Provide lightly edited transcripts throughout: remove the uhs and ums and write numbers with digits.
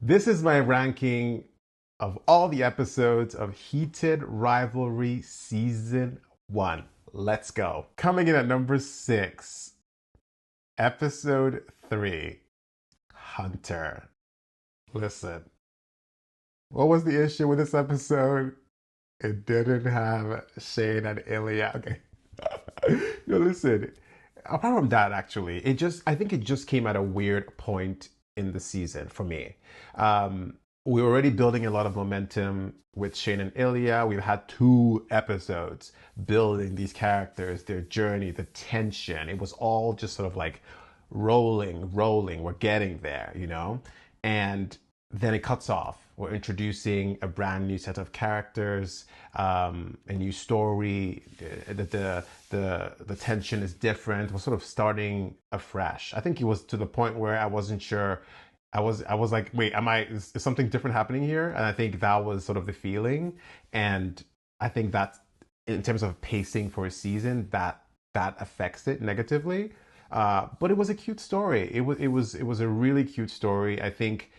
This is my ranking of all the episodes of Heated Rivalry Season 1. Let's go. Coming in at number 6, Episode 3, Hunter. Listen, what was the issue with this episode? It didn't have Shane and Ilya. Okay. No, listen. Apart from that, actually, I think it just came at a weird point in the season for me. We were already building a lot of momentum with Shane and Ilya. We've had 2 episodes building these characters, their journey, the tension. It was all just sort of like rolling. We're getting there, you know? And then it cuts off. We're introducing a brand new set of characters, a new story. The tension is different. We're sort of starting afresh. I think it was to the point where I wasn't sure. I was like, wait, is something different happening here? And I think that was sort of the feeling. And I think that in terms of pacing for a season, that affects it negatively. But it was a cute story. It was a really cute story. I think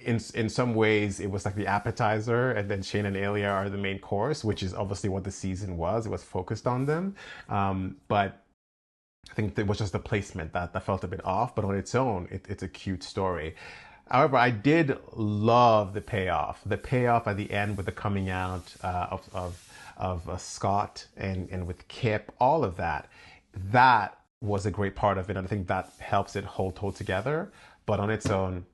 in some ways it was like the appetizer, and then Shane and Ilya are the main course, which is obviously what the season was. It was focused on them, but I think it was just the placement that felt a bit off. But on its own, it's a cute story. However, I did love the payoff. The payoff at the end with the coming out of Scott and with Kip, all of that. That was a great part of it, and I think that helps it hold together. But on its own,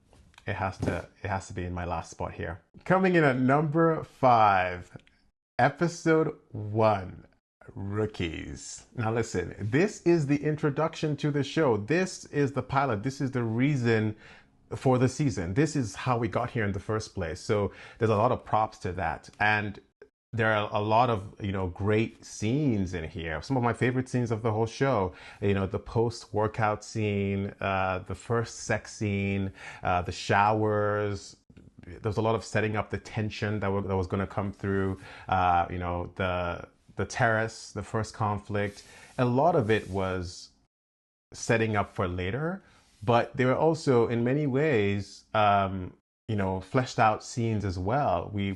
it has to be in my last spot here. Coming in at number 5, Episode 1, Rookies. Now listen, this is the introduction to the show. This is the pilot. This is the reason for the season. This is how we got here in the first place. So there's a lot of props to that. And there are a lot of, great scenes in here. Some of my favorite scenes of the whole show, the post-workout scene, the first sex scene, the showers. There's a lot of setting up the tension that was going to come through, the terrace, the first conflict. A lot of it was setting up for later, but they were also in many ways, fleshed out scenes as well. We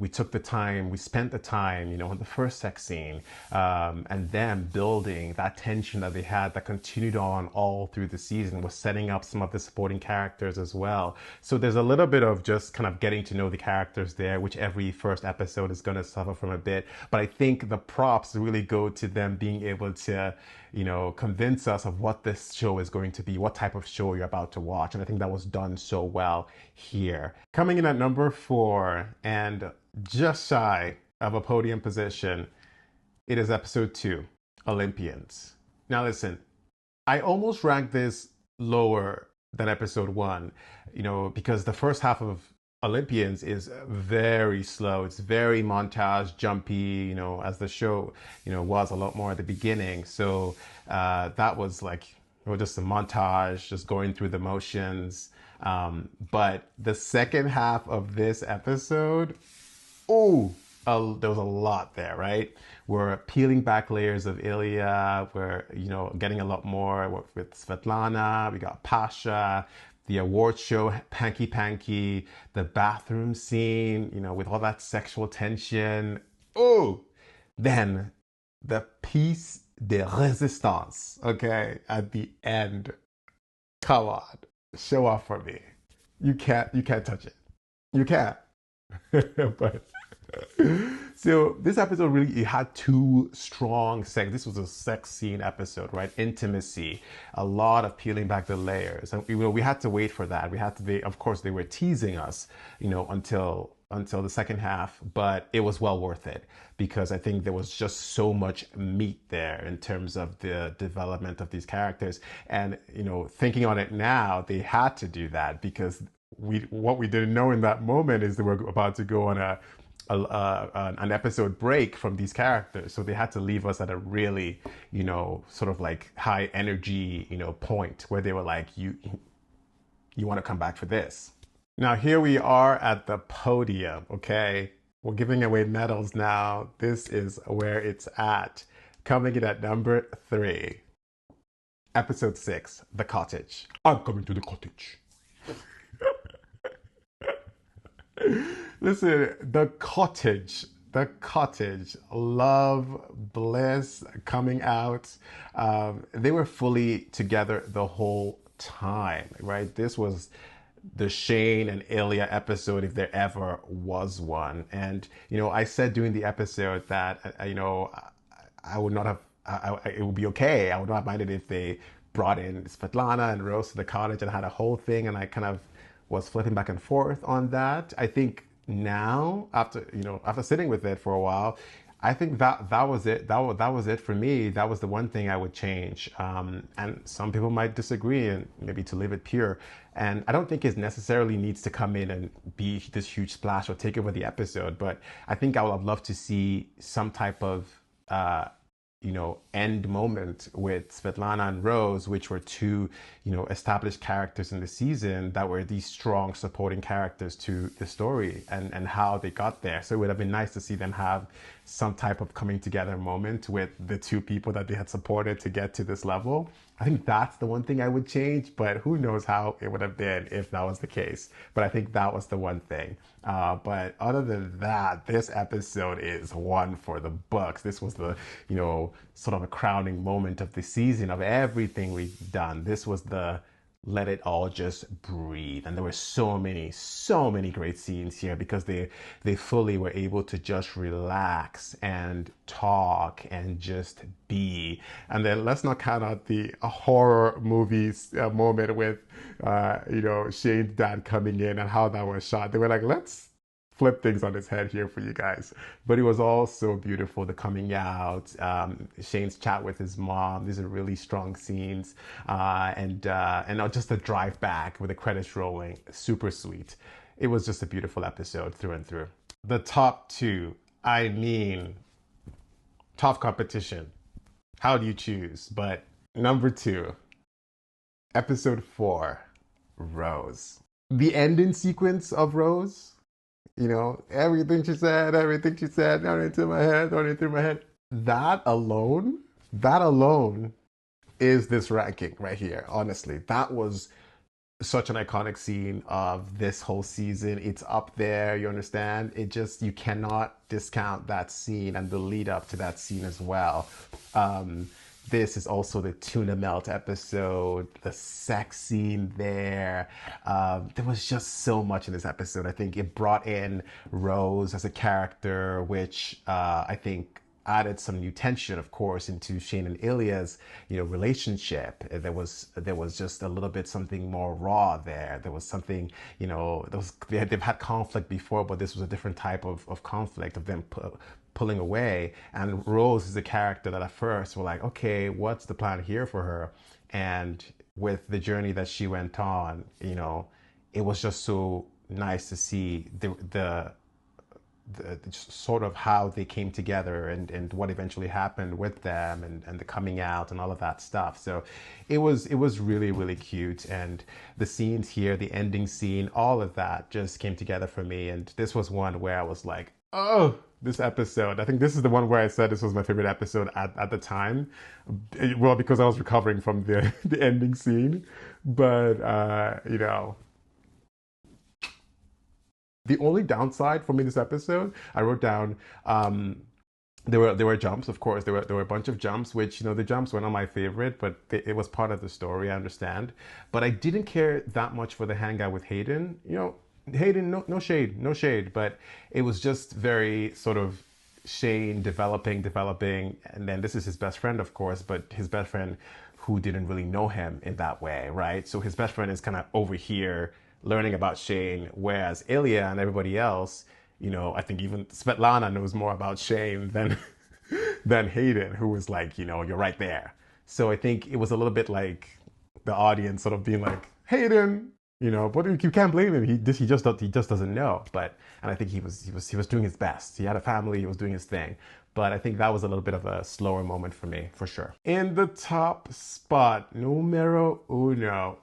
took the time, we spent the time, in the first sex scene, and then building that tension that they had that continued on all through the season, was setting up some of the supporting characters as well. So there's a little bit of just kind of getting to know the characters there, which every first episode is going to suffer from a bit. But I think the props really go to them being able to, convince us of what this show is going to be, what type of show you're about to watch. And I think that was done so well here. Coming in at number 4 and just shy of a podium position, it is episode 2, Olympians. Now listen, I almost ranked this lower than episode 1, because the first half of Olympians is very slow. It's very montage jumpy, as the show, was a lot more at the beginning. So that was like, just a montage, just going through the motions. But the second half of this episode, there was a lot there, right? We're peeling back layers of Ilya. We're, getting a lot more with Svetlana. We got Pasha, the award show, Panky, the bathroom scene, with all that sexual tension. Then the piece de resistance, okay, at the end. Come on, show off for me. You can't touch it. You can't. But so this episode really, it had 2 strong sex. This was a sex scene episode, right? Intimacy, a lot of peeling back the layers, and we had to wait for that. We had to be, of course, they were teasing us, until the second half, but it was well worth it, because I think there was just so much meat there in terms of the development of these characters. And thinking on it now, they had to do that, because what we didn't know in that moment is they were about to go on an episode break from these characters. So they had to leave us at a really, sort of like high energy, point where they were like, you want to come back for this. Now here we are at the podium, okay? We're giving away medals now. This is where it's at. Coming in at number 3, episode 6, The Cottage. I'm coming to the cottage. Listen, the cottage, love, bliss, coming out. They were fully together the whole time, right? This was the Shane and Ilya episode, if there ever was one. And, I said during the episode that, I would not have, it would be okay. I would not have minded if they brought in Svetlana and Rose to the cottage and had a whole thing. And I kind of was flipping back and forth on that. I think now, after sitting with it for a while, I think that was it. That was it for me. That was the one thing I would change. And some people might disagree, and maybe to leave it pure. And I don't think it necessarily needs to come in and be this huge splash or take over the episode. But I think I would have loved to see some type of end moment with Svetlana and Rose, which were two, established characters in the season that were these strong supporting characters to the story and how they got there. So it would have been nice to see them have some type of coming together moment with the two people that they had supported to get to this level. I think that's the one thing I would change, but who knows how it would have been if that was the case. But I think that was the one thing. But other than that, this episode is one for the books. This was the, sort of a crowning moment of the season of everything we've done. This was the let it all just breathe. And there were so many great scenes here because they fully were able to just relax and talk and just be. And then let's not count out the horror movies moment with Shane's dad coming in and how that was shot. They were like, let's flip things on its head here for you guys. But it was all so beautiful, the coming out, Shane's chat with his mom. These are really strong scenes. And just the drive back with the credits rolling, super sweet. It was just a beautiful episode through and through. The top two, tough competition. How do you choose? But number two, episode 4, Rose. The ending sequence of Rose, everything she said, running through my head. That alone is this ranking right here. Honestly, that was such an iconic scene of this whole season. It's up there, you understand? You cannot discount that scene and the lead up to that scene as well. This is also the tuna melt episode, the sex scene there. There was just so much in this episode. I think it brought in Rose as a character, which I think added some new tension, of course, into Shane and Ilya's, relationship. There was just a little bit something more raw there. There was something, they've had conflict before, but this was a different type of conflict of them pulling away. And Rose is a character that at first we're like, okay, what's the plan here for her? And with the journey that she went on, it was just so nice to see the sort of how they came together and what eventually happened with them and the coming out and all of that stuff. So it was really, really cute. And the scenes here, the ending scene, all of that just came together for me. And this was one where I was like, oh, this episode. I think this is the one where I said this was my favorite episode at the time. Well, because I was recovering from the ending scene. But, the only downside for me this episode, I wrote down, there were jumps, of course. There were a bunch of jumps, which, the jumps were not my favorite, but it was part of the story, I understand. But I didn't care that much for the hangout with Hayden. Hayden, no shade, but it was just very sort of Shane developing, and then this is his best friend, of course, but his best friend who didn't really know him in that way, right? So his best friend is kind of over here learning about Shane, whereas Ilya and everybody else, I think even Svetlana knows more about Shane than Hayden, who was like, you're right there. So I think it was a little bit like the audience sort of being like, Hayden, but you can't blame him. He just doesn't know. And I think he was doing his best. He had a family. He was doing his thing. But I think that was a little bit of a slower moment for me, for sure. In the top spot, numero uno.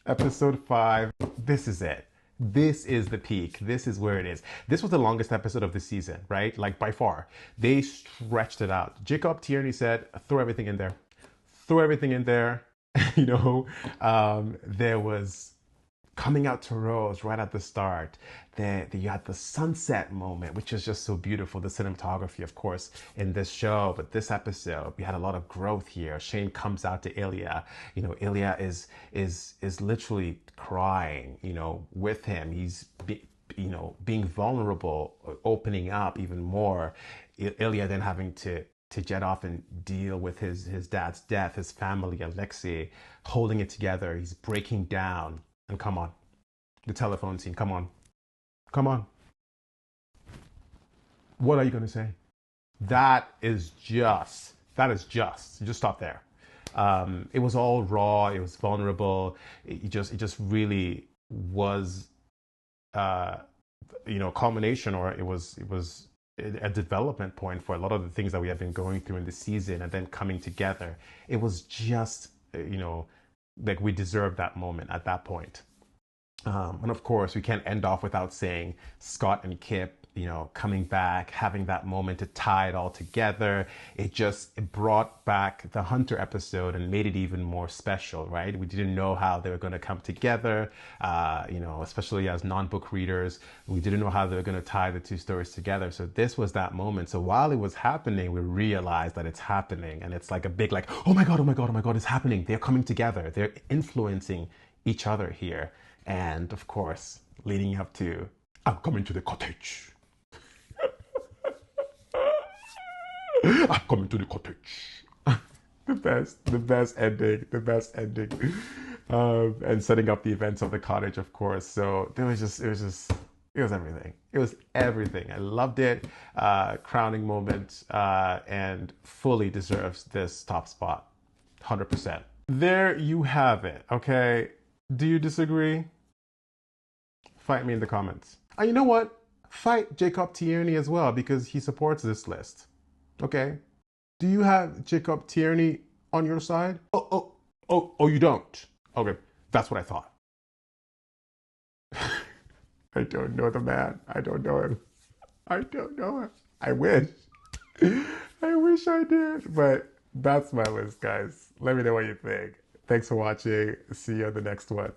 Episode 5. This is it. This is the peak. This is where it is. This was the longest episode of the season, right? Like by far. They stretched it out. Jacob Tierney said, throw everything in there. Throw everything in there. There was coming out to Rose right at the start. You had the sunset moment, which is just so beautiful. The cinematography, of course, in this show, but this episode, we had a lot of growth here. Shane comes out to Ilya. You know, Ilya is literally crying. You know, with him, being vulnerable, opening up even more. Ilya then having to jet off and deal with his dad's death, his family, Alexei, holding it together. He's breaking down. And come on, the telephone scene. Come on, come on. What are you gonna say? That is just. You just stop there. It was all raw. It was vulnerable. It just really was, culmination, or it was a development point for a lot of the things that we have been going through in the season, and then coming together. It was just, like we deserved that moment at that point. And of course, we can't end off without saying Scott and Kip, coming back, having that moment to tie it all together. It brought back the Hunter episode and made it even more special, right? We didn't know how they were going to come together, especially as non-book readers. We didn't know how they were going to tie the two stories together. So this was that moment. So while it was happening, we realized that it's happening. And it's like a big, like, oh my God, oh my God, oh my God, it's happening. They're coming together. They're influencing each other here. And of course, leading up to, I'm coming to the cottage. I'm coming to the cottage. The best ending. And setting up the events of the cottage, of course. So it was everything. It was everything. I loved it. Crowning moment, and fully deserves this top spot. 100%. There you have it. Okay. Do you disagree? Fight me in the comments. And you know what? Fight Jacob Tierney as well, because he supports this list. Okay? Do you have Jacob Tierney on your side? Oh, you don't. Okay, that's what I thought. I don't know the man. I don't know him. I wish. I wish I did. But that's my list, guys. Let me know what you think. Thanks for watching. See you on the next one.